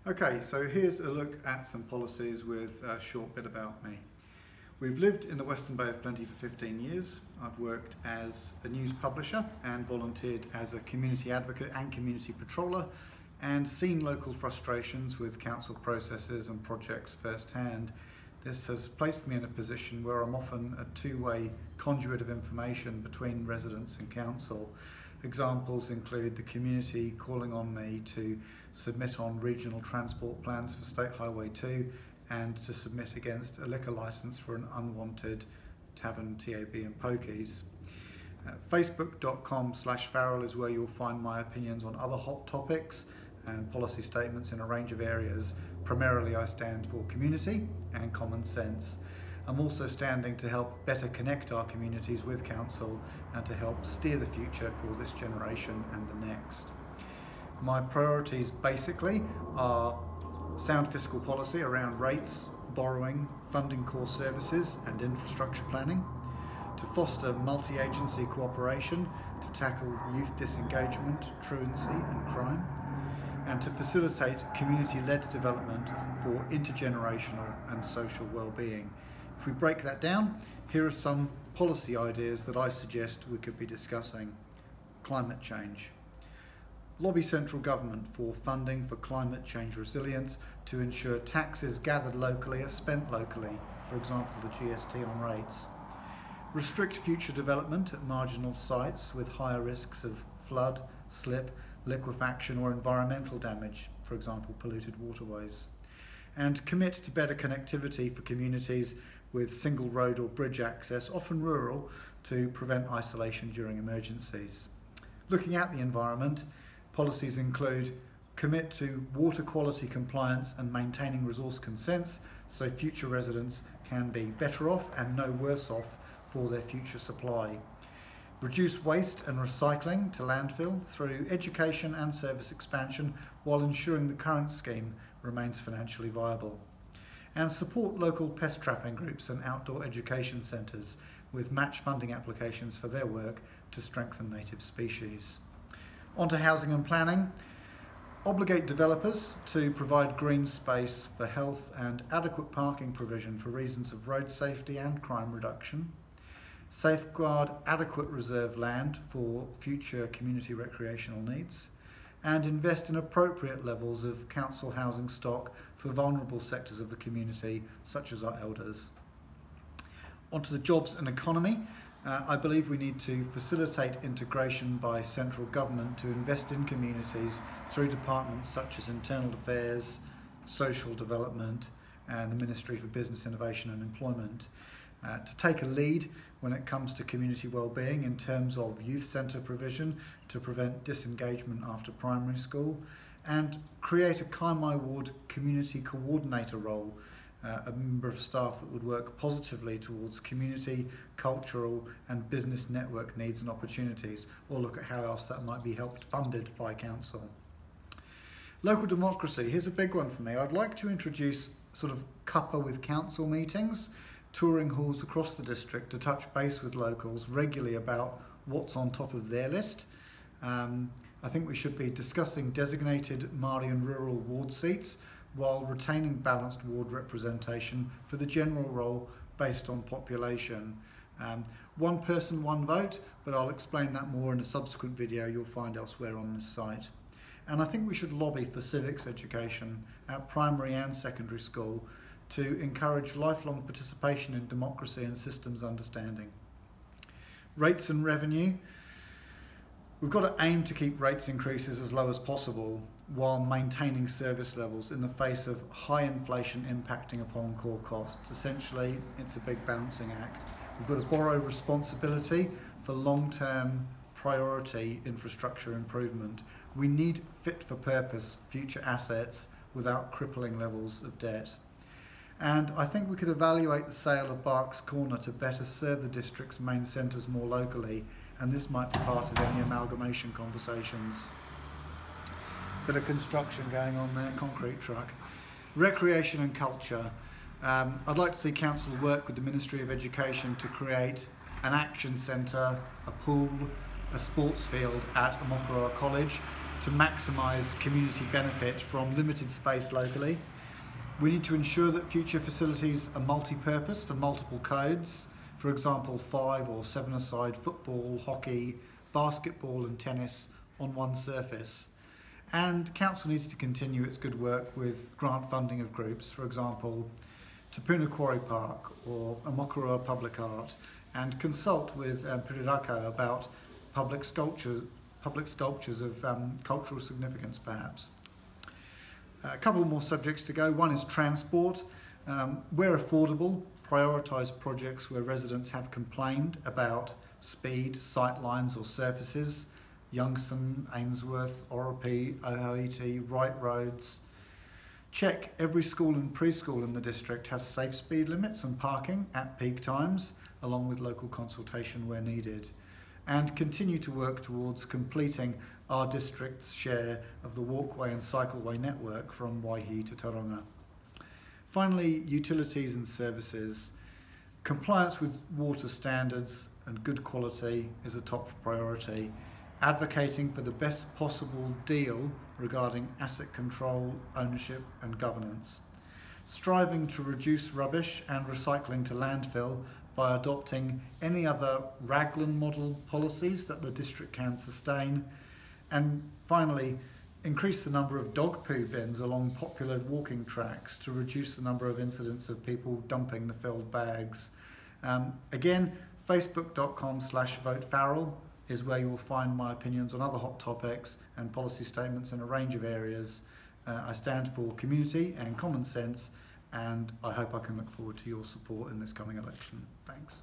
Okay, so here's a look at some policies with a short bit about me. We've lived in the Western Bay of Plenty for 15 years. I've worked as a news publisher and volunteered as a community advocate and community patroller, and seen local frustrations with council processes and projects firsthand. This has placed me in a position where I'm often a two-way conduit of information between residents and council. Examples include the community calling on me to submit on regional transport plans for State Highway 2 and to submit against a liquor licence for an unwanted tavern, TAB and pokies. Facebook.com/Farrell is where you'll find my opinions on other hot topics and policy statements in a range of areas. Primarily I stand for community and common sense. I'm also standing to help better connect our communities with council and to help steer the future for this generation and the next. My priorities basically are sound fiscal policy around rates, borrowing, funding core services and infrastructure planning, to foster multi-agency cooperation to tackle youth disengagement, truancy and crime, and to facilitate community-led development for intergenerational and social well-being. If we break that down, here are some policy ideas that I suggest we could be discussing. Climate change. Lobby central government for funding for climate change resilience to ensure taxes gathered locally are spent locally, for example the GST on rates. Restrict future development at marginal sites with higher risks of flood, slip, liquefaction or environmental damage, for example polluted waterways. And commit to better connectivity for communities with single road or bridge access, often rural, to prevent isolation during emergencies. Looking at the environment, policies include commit to water quality compliance and maintaining resource consents so future residents can be better off and no worse off for their future supply. Reduce waste and recycling to landfill through education and service expansion while ensuring the current scheme remains financially viable. And support local pest trapping groups and outdoor education centres with match funding applications for their work to strengthen native species. On to housing and planning. Obligate developers to provide green space for health and adequate parking provision for reasons of road safety and crime reduction. Safeguard adequate reserve land for future community recreational needs, and invest in appropriate levels of council housing stock for vulnerable sectors of the community, such as our elders. Onto the jobs and economy. I believe we need to facilitate integration by central government to invest in communities through departments such as Internal Affairs, Social Development, and the Ministry for Business Innovation and Employment. To take a lead when it comes to community wellbeing in terms of youth centre provision to prevent disengagement after primary school, and create a Kaimai Ward community coordinator role, a member of staff that would work positively towards community, cultural and business network needs and opportunities, or look at how else that might be helped funded by council. Local democracy, here's a big one for me. I'd like to introduce sort of cuppa with council meetings, touring halls across the district to touch base with locals regularly about what's on top of their list. I think we should be discussing designated Māori and rural ward seats while retaining balanced ward representation for the general role based on population. One person, one vote, but I'll explain that more in a subsequent video you'll find elsewhere on this site. And I think we should lobby for civics education at primary and secondary school to encourage lifelong participation in democracy and systems understanding. Rates and revenue. We've got to aim to keep rates increases as low as possible while maintaining service levels in the face of high inflation impacting upon core costs. Essentially, it's a big balancing act. We've got to borrow responsibility for long-term priority infrastructure improvement. We need fit-for-purpose future assets without crippling levels of debt. And I think we could evaluate the sale of Barks Corner to better serve the district's main centres more locally, and this might be part of any amalgamation conversations. Bit of construction going on there, concrete truck. Recreation and culture. I'd like to see council work with the Ministry of Education to create an action centre, a pool, a sports field at Ōmokoroa College, to maximise community benefit from limited space locally. We need to ensure that future facilities are multi-purpose for multiple codes, for example 5 or 7-a-side football, hockey, basketball and tennis on one surface. And Council needs to continue its good work with grant funding of groups, for example Te Puna Quarry Park or Ōmokoroa Public Art, and consult with Bridle about public sculptures of cultural significance perhaps. A couple more subjects to go. One is transport. Where affordable, prioritise projects where residents have complained about speed, sight lines or surfaces. Youngstown, Ainsworth, Ōropi, Ohaiti, Wright Roads. Check every school and preschool in the district has safe speed limits and parking at peak times, along with local consultation where needed. And continue to work towards completing our district's share of the walkway and cycleway network from Waihi to Tauranga. Finally, utilities and services. Compliance with water standards and good quality is a top priority. Advocating for the best possible deal regarding asset control, ownership and governance. Striving to reduce rubbish and recycling to landfill by adopting any other Raglan model policies that the district can sustain. And finally, increase the number of dog poo bins along popular walking tracks to reduce the number of incidents of people dumping the filled bags. Again, facebook.com/votefarrell is where you will find my opinions on other hot topics and policy statements in a range of areas. I stand for community and common sense, and I hope I can look forward to your support in this coming election. Thanks.